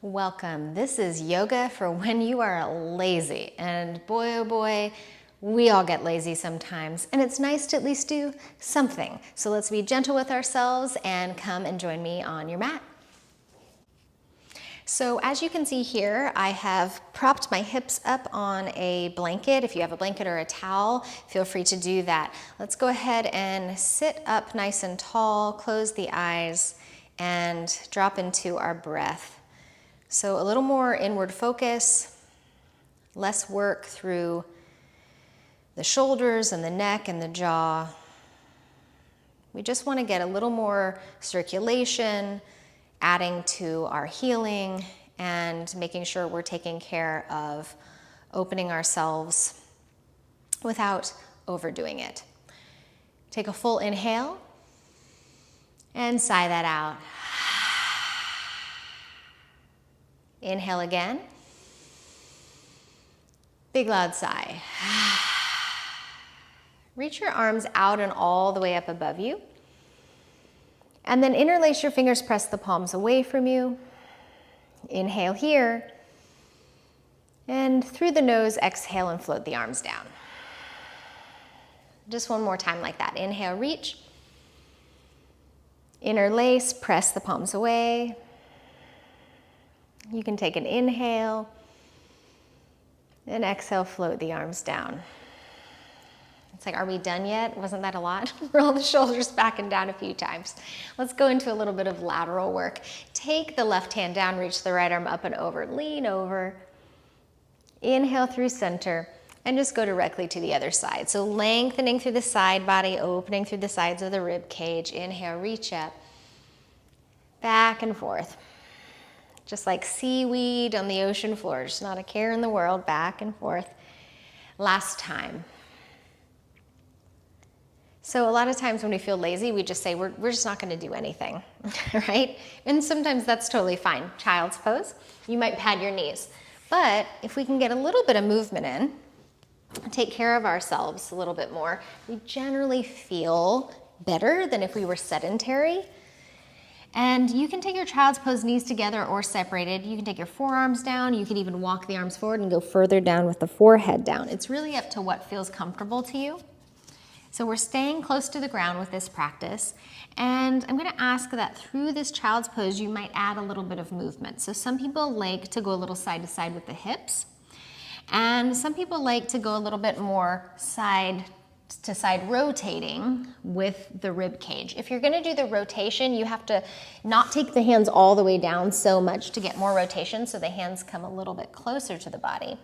Welcome. This is yoga for when you are lazy. And boy, oh boy, we all get lazy sometimes. And it's nice to at least do something. So let's be gentle with ourselves and come and join me on your mat. So as you can see here, I have propped my hips up on a blanket. If you have a blanket or a towel, feel free to do that. Let's go ahead and sit up nice and tall, close the eyes, and drop into our breath. So a little more inward focus, less work through the shoulders and the neck and the jaw. We just want to get a little more circulation, adding to our healing and making sure we're taking care of opening ourselves without overdoing it. Take a full inhale and sigh that out. Inhale again. Big loud sigh. Reach your arms out and all the way up above you. And then interlace your fingers, press the palms away from you. Inhale here. And through the nose, exhale and float the arms down. Just one more time like that. Inhale, reach. Interlace, press the palms away. You can take an inhale and exhale, float the arms down. It's like, are we done yet? Wasn't that a lot? Roll the shoulders back and down a few times. Let's go into a little bit of lateral work. Take the left hand down, reach the right arm up and over, lean over. Inhale through center and just go directly to the other side. So lengthening through the side body, opening through the sides of the rib cage. Inhale, reach up, back and forth. Just like seaweed on the ocean floor, just not a care in the world, back and forth. Last time. So a lot of times when we feel lazy, we just say, we're just not gonna do anything, right? And sometimes that's totally fine. Child's pose, you might pad your knees. But if we can get a little bit of movement in, take care of ourselves a little bit more, we generally feel better than if we were sedentary. And you can take your child's pose knees together or separated. You can take your forearms down. You can even walk the arms forward and go further down with the forehead down. It's really up to what feels comfortable to you. So we're staying close to the ground with this practice. And I'm gonna ask that through this child's pose, you might add a little bit of movement. So some people like to go a little side to side with the hips. And some people like to go a little bit more side to side rotating with the rib cage. If you're gonna do the rotation, you have to not take the hands all the way down so much to get more rotation, so the hands come a little bit closer to the body.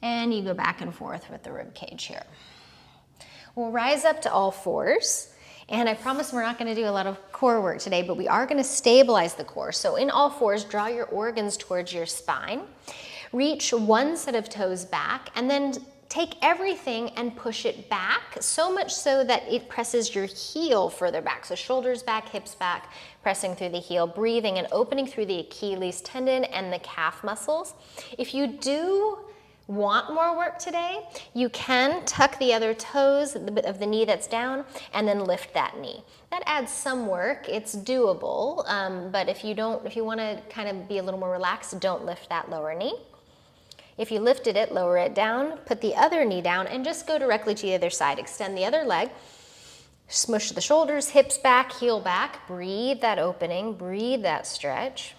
And you go back and forth with the rib cage here. We'll rise up to all fours. And I promise we're not gonna do a lot of core work today, but we are gonna stabilize the core. So in all fours, draw your organs towards your spine. Reach one set of toes back, and then take everything and push it back, so much so that it presses your heel further back. So shoulders back, hips back, pressing through the heel, breathing and opening through the Achilles tendon and the calf muscles. If you do want more work today, you can tuck the other toes of the knee that's down and then lift that knee. That adds some work, it's doable, but if you wanna kind of be a little more relaxed, don't lift that lower knee. If you lifted it, lower it down, put the other knee down, and just go directly to the other side. Extend the other leg, smush the shoulders, hips back, heel back. Breathe that opening, breathe that stretch.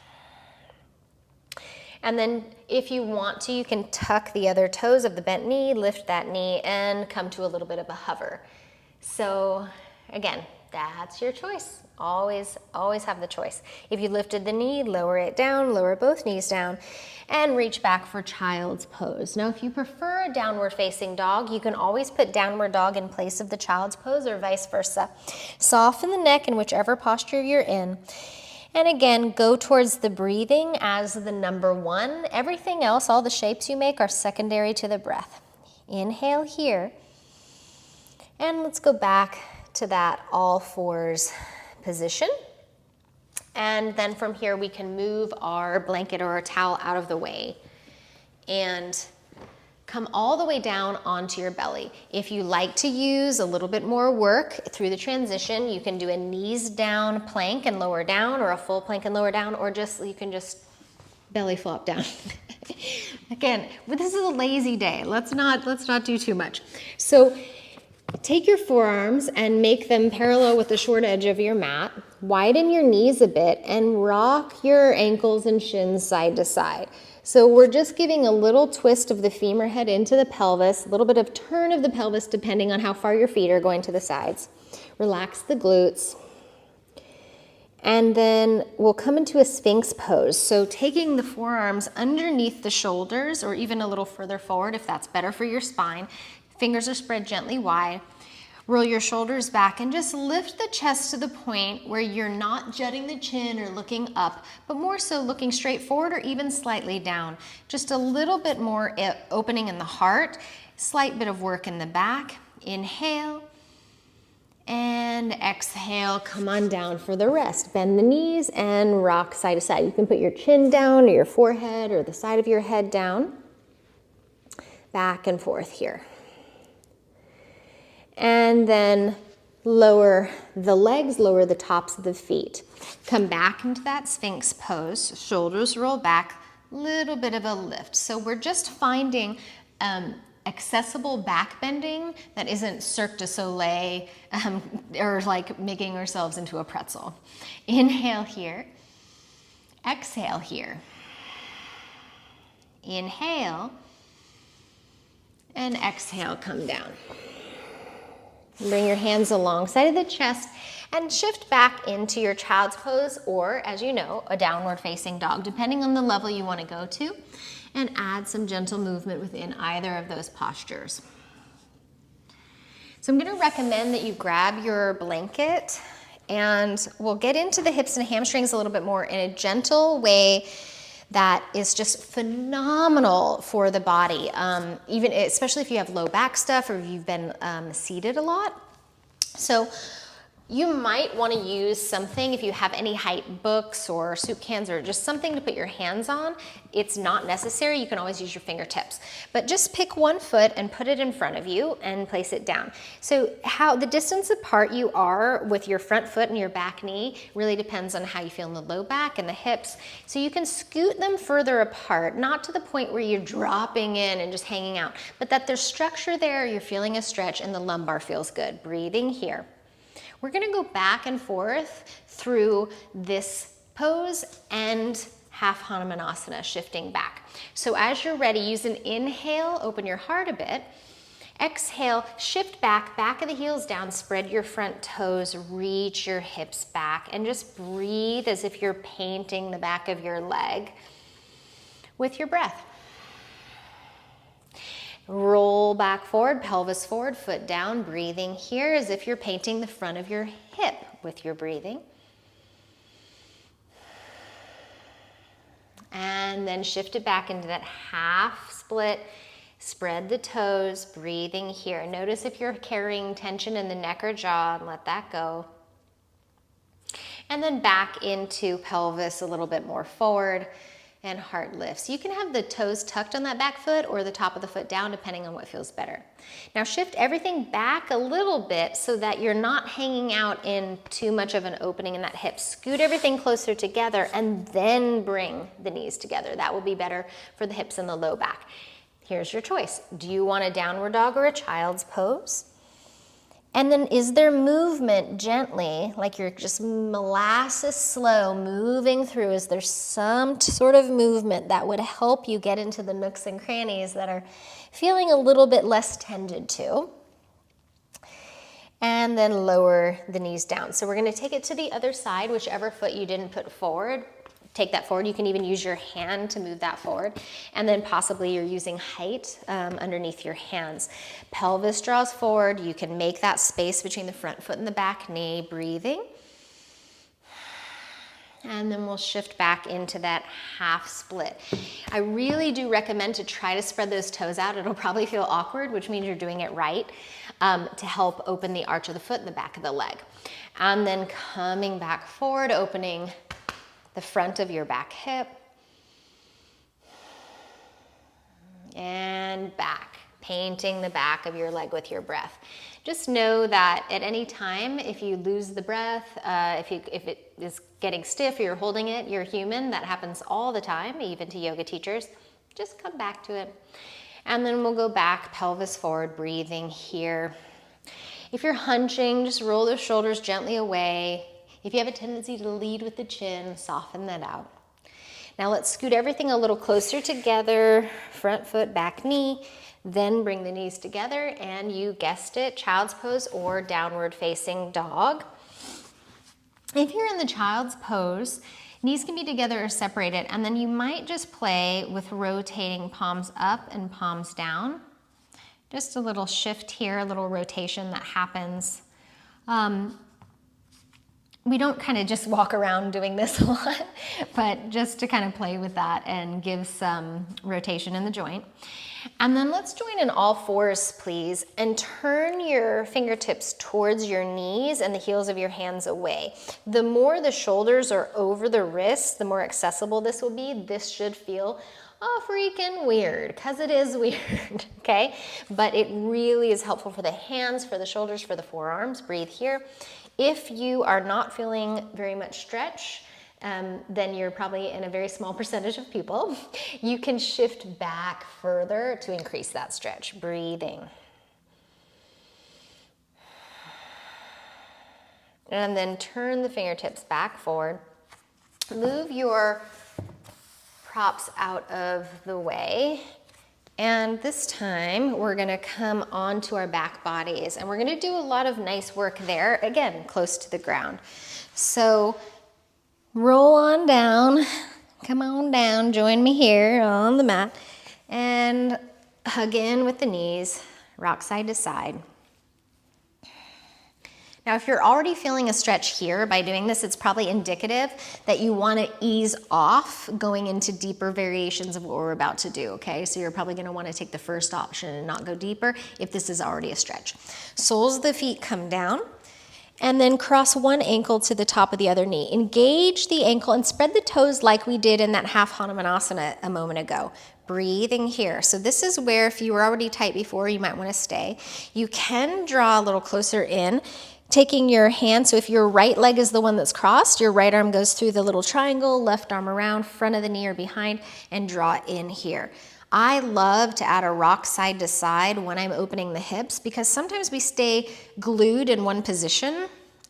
And then if you want to, you can tuck the other toes of the bent knee, lift that knee, and come to a little bit of a hover. So again, that's your choice. Always have the choice. If you lifted the knee, lower it down, lower both knees down, and reach back for child's pose. Now, if you prefer a downward facing dog, you can always put downward dog in place of the child's pose or vice versa. Soften the neck in whichever posture you're in. And again, go towards the breathing as the number one. Everything else, all the shapes you make, are secondary to the breath. Inhale here. And let's go back to that all fours position. And then from here, we can move our blanket or our towel out of the way and come all the way down onto your belly. If you like to use a little bit more work through the transition, you can do a knees down plank and lower down, or a full plank and lower down, or you can just belly flop down. Again, but this is a lazy day. Let's not do too much. So take your forearms and make them parallel with the short edge of your mat. Widen your knees a bit and rock your ankles and shins side to side. So we're just giving a little twist of the femur head into the pelvis, a little bit of turn of the pelvis depending on how far your feet are going to the sides. Relax the glutes. And then we'll come into a sphinx pose. So taking the forearms underneath the shoulders or even a little further forward if that's better for your spine. Fingers are spread gently wide. Roll your shoulders back and just lift the chest to the point where you're not jutting the chin or looking up, but more so looking straight forward or even slightly down. Just a little bit more opening in the heart, slight bit of work in the back. Inhale. And exhale, come on down for the rest. Bend the knees and rock side to side. You can put your chin down or your forehead or the side of your head down. Back and forth here. And then lower the legs, lower the tops of the feet. Come back into that sphinx pose. Shoulders roll back, little bit of a lift. So we're just finding accessible back bending that isn't Cirque du Soleil or like making ourselves into a pretzel. Inhale here. Exhale here. Inhale. And exhale, come down. Bring your hands alongside of the chest and shift back into your child's pose or, as you know, a downward facing dog, depending on the level you want to go to, and add some gentle movement within either of those postures. So I'm going to recommend that you grab your blanket and we'll get into the hips and hamstrings a little bit more in a gentle way that is just phenomenal for the body, even especially if you have low back stuff or if you've been seated a lot. So you might want to use something if you have any height books or soup cans or just something to put your hands on. It's not necessary. You can always use your fingertips. But just pick one foot and put it in front of you and place it down. So how the distance apart you are with your front foot and your back knee really depends on how you feel in the low back and the hips. So you can scoot them further apart, not to the point where you're dropping in and just hanging out, but that there's structure there, you're feeling a stretch and the lumbar feels good. Breathing here. We're going to go back and forth through this pose and half Hanumanasana, shifting back. So as you're ready, use an inhale, open your heart a bit. Exhale, shift back, back of the heels down, spread your front toes, reach your hips back, and just breathe as if you're painting the back of your leg with your breath. Roll back forward, pelvis forward, foot down, breathing here as if you're painting the front of your hip with your breathing. And then shift it back into that half split. Spread the toes, breathing here. Notice if you're carrying tension in the neck or jaw and let that go. And then back into pelvis a little bit more forward. And heart lifts. You can have the toes tucked on that back foot or the top of the foot down depending on what feels better. Now shift everything back a little bit so that you're not hanging out in too much of an opening in that hip. Scoot everything closer together and then bring the knees together. That will be better for the hips and the low back. Here's your choice. Do you want a downward dog or a child's pose? And then is there movement gently, like you're just molasses slow moving through? Is there some sort of movement that would help you get into the nooks and crannies that are feeling a little bit less tended to? And then lower the knees down. So we're going to take it to the other side, whichever foot you didn't put forward. Take that forward. You can even use your hand to move that forward. And then possibly you're using height underneath your hands. Pelvis draws forward. You can make that space between the front foot and the back knee, breathing. And then we'll shift back into that half split. I really do recommend to try to spread those toes out. It'll probably feel awkward, which means you're doing it right, to help open the arch of the foot and the back of the leg. And then coming back forward, opening the front of your back hip, and back. painting the back of your leg with your breath. Just know that at any time, if you lose the breath, if it is getting stiff or you're holding it, you're human. That happens all the time, even to yoga teachers. Just come back to it. And then we'll go back, pelvis forward, breathing here. If you're hunching, just roll the shoulders gently away. If you have a tendency to lead with the chin, soften that out. Now let's scoot everything a little closer together, front foot, back knee. Then bring the knees together and you guessed it, child's pose or downward facing dog. If you're in the child's pose, knees can be together or separated, and then you might just play with rotating palms up and palms down. Just a little shift here, a little rotation that happens. We don't kind of just walk around doing this a lot, but just to kind of play with that and give some rotation in the joint. And then let's join in all fours, please, and turn your fingertips towards your knees and the heels of your hands away. The more the shoulders are over the wrists, the more accessible this will be. This should feel freaking weird, because it is weird, okay? But it really is helpful for the hands, for the shoulders, for the forearms. Breathe here. If you are not feeling very much stretch, then you're probably in a very small percentage of people. You can shift back further to increase that stretch. Breathing. And then turn the fingertips back forward. Move your props out of the way. And this time we're gonna come onto our back bodies and we're gonna do a lot of nice work there, again, close to the ground. So roll on down, come on down, join me here on the mat, and hug in with the knees, rock side to side. Now, if you're already feeling a stretch here by doing this, it's probably indicative that you want to ease off going into deeper variations of what we're about to do, okay? So you're probably going to want to take the first option and not go deeper if this is already a stretch. Soles of the feet come down, and then cross one ankle to the top of the other knee. Engage the ankle and spread the toes like we did in that half Hanumanasana a moment ago. Breathing here. So this is where, if you were already tight before, you might want to stay. You can draw a little closer in, taking your hand, so if your right leg is the one that's crossed, your right arm goes through the little triangle, left arm around, front of the knee or behind, and draw in here. I love to add a rock side to side when I'm opening the hips, because sometimes we stay glued in one position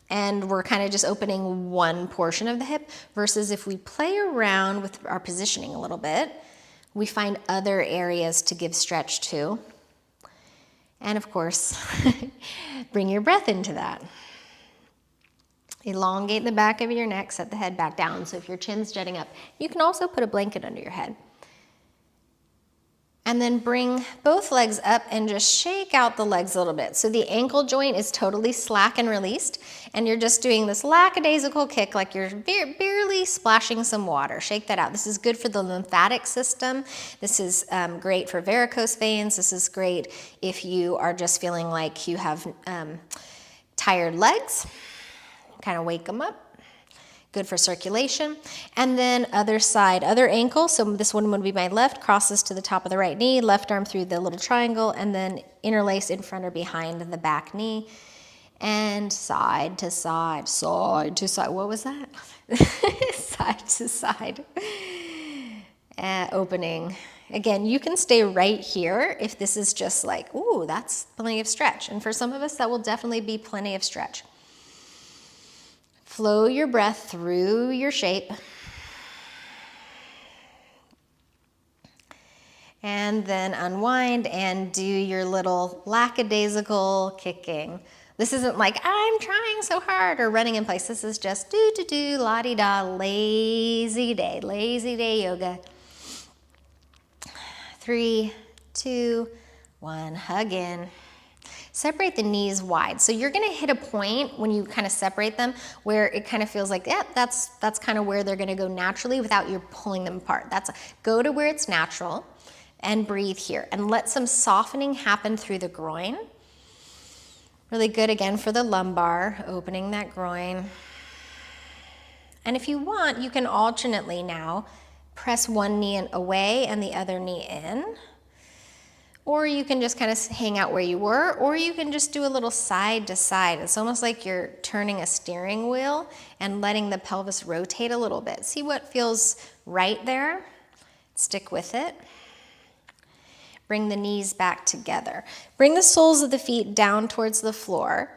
and we're kind of just opening one portion of the hip, versus if we play around with our positioning a little bit, we find other areas to give stretch to. And of course, bring your breath into that. Elongate the back of your neck, set the head back down. So if your chin's jutting up, you can also put a blanket under your head. And then bring both legs up and just shake out the legs a little bit. So the ankle joint is totally slack and released, and you're just doing this lackadaisical kick like you're barely splashing some water. Shake that out. This is good for the lymphatic system. This is great for varicose veins. This is great if you are just feeling like you have tired legs. Kind of wake them up. Good for circulation. And then other side, other ankle. So this one would be my left, crosses to the top of the right knee, left arm through the little triangle, and then interlace in front or behind the back knee. And side to side, side to side. What was that? Side to side. Opening. Again, you can stay right here if this is just like, ooh, that's plenty of stretch. And for some of us, that will definitely be plenty of stretch. Flow your breath through your shape. And then unwind and do your little lackadaisical kicking. This isn't like, I'm trying so hard, or running in place. This is just do, la-di-da, lazy day yoga. 3, 2, 1, hug in. Separate the knees wide. So you're gonna hit a point when you kind of separate them where it kind of feels like, yeah, that's kind of where they're gonna go naturally without you pulling them apart. Go to where it's natural and breathe here and let some softening happen through the groin. Really good again for the lumbar, opening that groin. And if you want, you can alternately now press one knee away and the other knee in. Or you can just kind of hang out where you were, or you can just do a little side to side. It's almost like you're turning a steering wheel and letting the pelvis rotate a little bit. See what feels right there? Stick with it. Bring the knees back together. Bring the soles of the feet down towards the floor.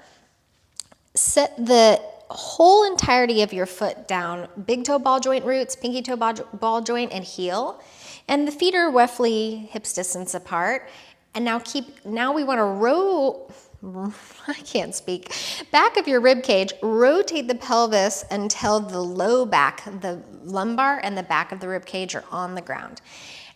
Set the whole entirety of your foot down, big toe ball joint roots, pinky toe ball joint, and heel. And the feet are roughly hips distance apart. And now we want to roll, I can't speak, back of your rib cage, rotate the pelvis until the low back, the lumbar and the back of the rib cage are on the ground.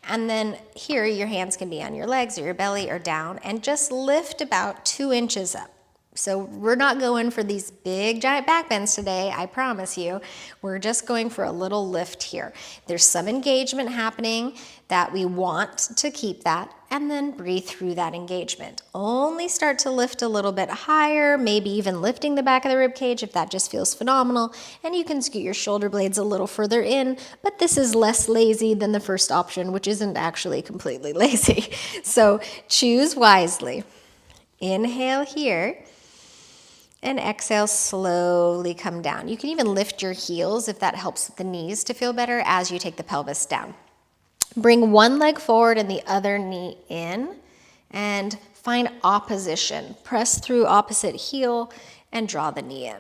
And then here, your hands can be on your legs or your belly or down, and just lift about 2 inches up. So we're not going for these big giant back bends today, I promise you. We're just going for a little lift here. There's some engagement happening that we want to keep that, and then breathe through that engagement. Only start to lift a little bit higher, maybe even lifting the back of the rib cage if that just feels phenomenal, and you can scoot your shoulder blades a little further in, but this is less lazy than the first option, which isn't actually completely lazy. So choose wisely. Inhale here. And exhale, slowly come down. You can even lift your heels if that helps the knees to feel better as you take the pelvis down. Bring one leg forward and the other knee in, and find opposition. Press through opposite heel and draw the knee in.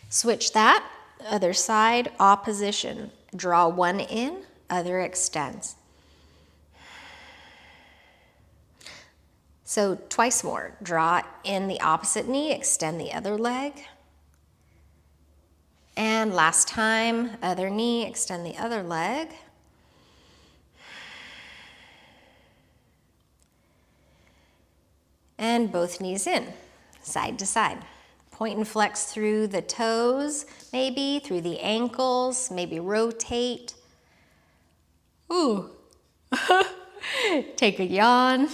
Switch that, other side, opposition. Draw one in, other extends. So twice more. Draw in the opposite knee, extend the other leg. And last time, other knee, extend the other leg. And both knees in, side to side. Point and flex through the toes, maybe through the ankles, maybe rotate. Ooh. Take a yawn.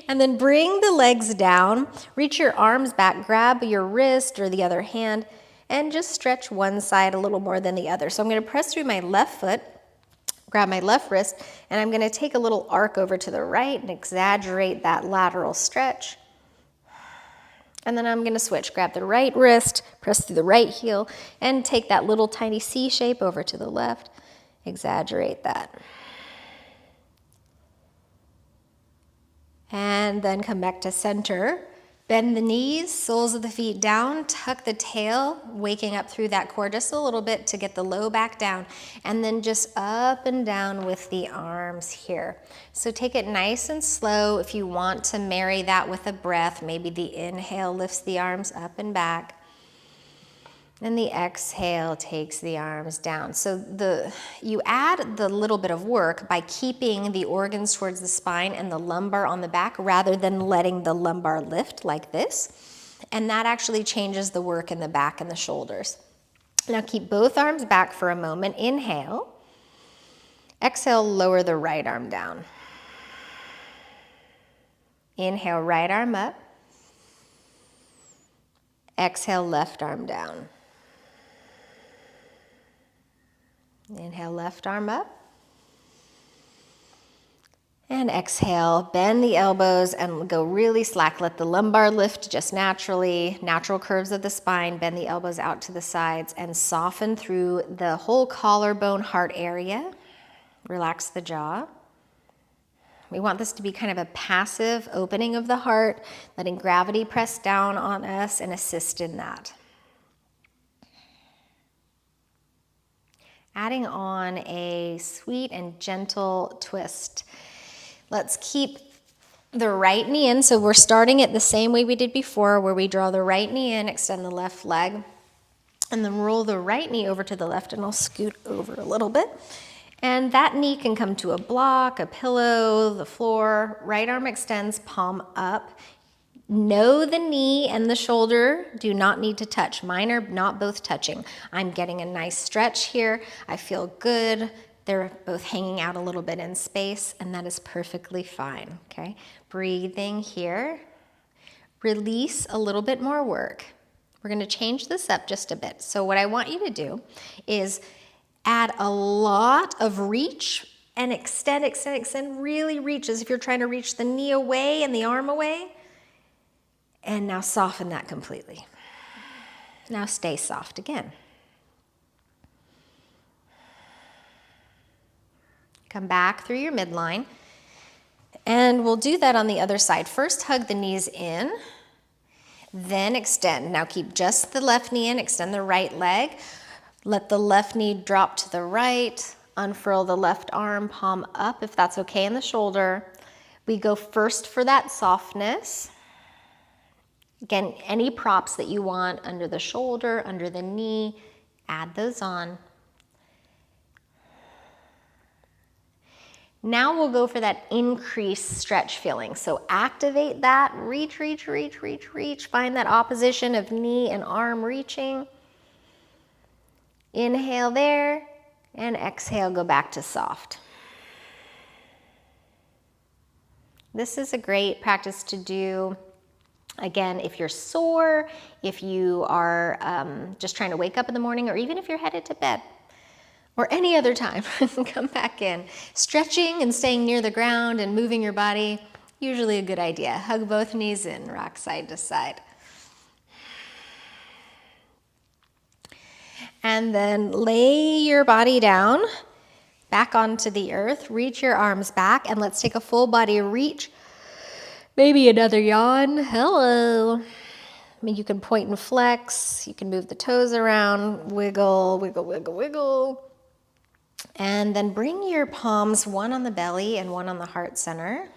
And then bring the legs down, reach your arms back, grab your wrist or the other hand, and just stretch one side a little more than the other. So I'm going to press through my left foot, grab my left wrist, and I'm going to take a little arc over to the right and exaggerate that lateral stretch. And then I'm going to switch, grab the right wrist, press through the right heel, and take that little tiny C shape over to the left, exaggerate that. And then come back to center. Bend the knees, soles of the feet down, tuck the tail, waking up through that core just a little bit to get the low back down, and then just up and down with the arms here. So take it nice and slow. If you want to marry that with a breath, maybe the inhale lifts the arms up and back, and the exhale takes the arms down. So you add the little bit of work by keeping the organs towards the spine and the lumbar on the back rather than letting the lumbar lift like this. And that actually changes the work in the back and the shoulders. Now keep both arms back for a moment. Inhale. Exhale, lower the right arm down. Inhale, right arm up. Exhale, left arm down. Inhale, left arm up. And exhale, bend the elbows and go really slack. Let the lumbar lift just naturally, natural curves of the spine. Bend the elbows out to the sides and soften through the whole collarbone heart area. Relax the jaw. We want this to be kind of a passive opening of the heart, letting gravity press down on us and assist in that. Adding on a sweet and gentle twist. Let's keep the right knee in. So we're starting it the same way we did before, where we draw the right knee in, extend the left leg, and then roll the right knee over to the left, and I'll scoot over a little bit. And that knee can come to a block, a pillow, the floor. Right arm extends, palm up. No, the knee and the shoulder do not need to touch. Mine are not both touching. I'm getting a nice stretch here. I feel good. They're both hanging out a little bit in space, and that is perfectly fine, okay? Breathing here. Release a little bit more work. We're gonna change this up just a bit. So what I want you to do is add a lot of reach and extend, extend, extend. Really reach as if you're trying to reach the knee away and the arm away. And now soften that completely. Now stay soft again. Come back through your midline. And we'll do that on the other side. First, hug the knees in, then extend. Now keep just the left knee in, extend the right leg. Let the left knee drop to the right. Unfurl the left arm, palm up if that's okay in the shoulder. We go first for that softness. Again, any props that you want under the shoulder, under the knee, add those on. Now we'll go for that increased stretch feeling. So activate that, reach, reach, reach, reach, reach. Find that opposition of knee and arm reaching. Inhale there, and exhale, go back to soft. This is a great practice to do, again, if you're sore, if you are just trying to wake up in the morning, or even if you're headed to bed. Or any other time, come back in. Stretching and staying near the ground and moving your body, usually a good idea. Hug both knees in, rock side to side. And then lay your body down, back onto the earth. Reach your arms back, and let's take a full body reach. Maybe another yawn. Hello. I mean, you can point and flex. You can move the toes around. Wiggle, wiggle, wiggle, wiggle. And then bring your palms, one on the belly and one on the heart center,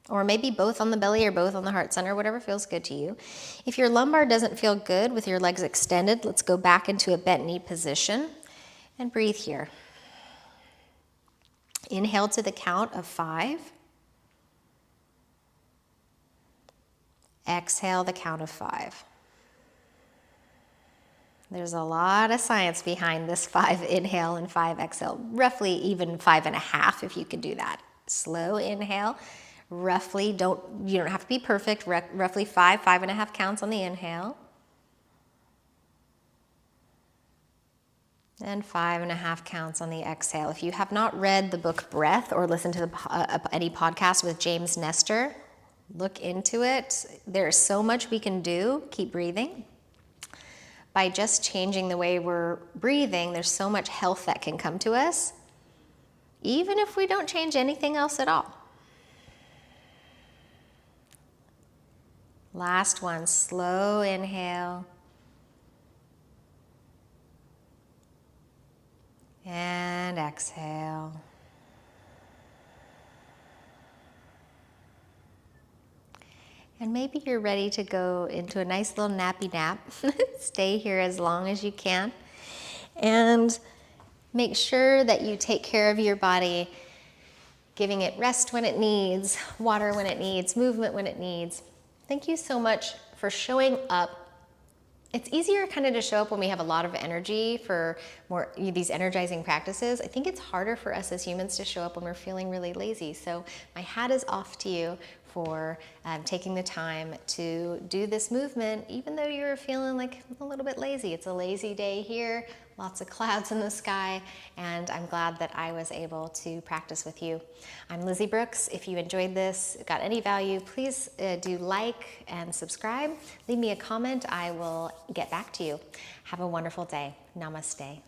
or maybe both on the belly or both on the heart center, whatever feels good to you. If your lumbar doesn't feel good with your legs extended, let's go back into a bent knee position and breathe here. Inhale to the count of 5. Exhale the count of 5. There's a lot of science behind this 5 inhale and 5 exhale, roughly even 5.5 if you could do that. Slow inhale, roughly, you don't have to be perfect, roughly 5.5 counts on the inhale. And 5.5 counts on the exhale. If you have not read the book Breath or listened to any podcast with James Nestor, look into it. There's so much we can do. Keep breathing. By just changing the way we're breathing, there's so much health that can come to us, even if we don't change anything else at all. Last one, slow inhale. And exhale. And maybe you're ready to go into a nice little nappy nap. Stay here as long as you can. And make sure that you take care of your body, giving it rest when it needs, water when it needs, movement when it needs. Thank you so much for showing up. It's easier kind of to show up when we have a lot of energy for more these energizing practices. I think it's harder for us as humans to show up when we're feeling really lazy. So my hat is off to you for taking the time to do this movement, even though you're feeling like a little bit lazy. It's a lazy day here, lots of clouds in the sky, and I'm glad that I was able to practice with you. I'm Lizzie Brooks. If you enjoyed this, got any value, please do like and subscribe. Leave me a comment. I will get back to you. Have a wonderful day. Namaste.